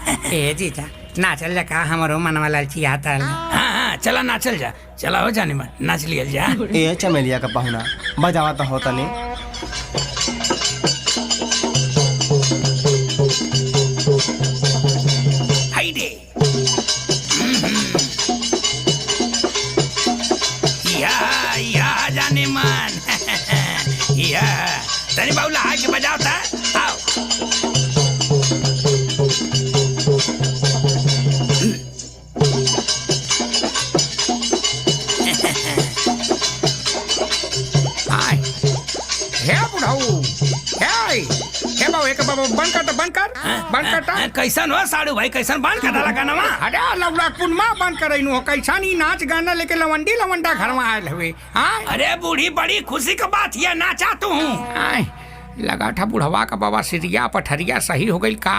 ए जीजा नाचल जा का हमारो मनवा लालची आता है। हाँ हाँ चला नाचल जा, चला हो जाने मन नाच लियल जा। ए चमेलिया का पहुना बजावा तो होता नहीं। हाय रे या जाने मन या तनी बाबूला आके बजाओ था। आओ कैसन हो साड़ू भाई, कैसन बांध कर डाला गाना में? अरे लवलापुर माँ बंद कर रही कैसा नहीं नाच गाना लेके लवंडी लवंडा घर में आयल हुए। अरे बूढ़ी बड़ी खुशी का बात ये नाचा तू। लगा था बुढ़वा का बाबा सिरिया पठरिया सही हो गई का।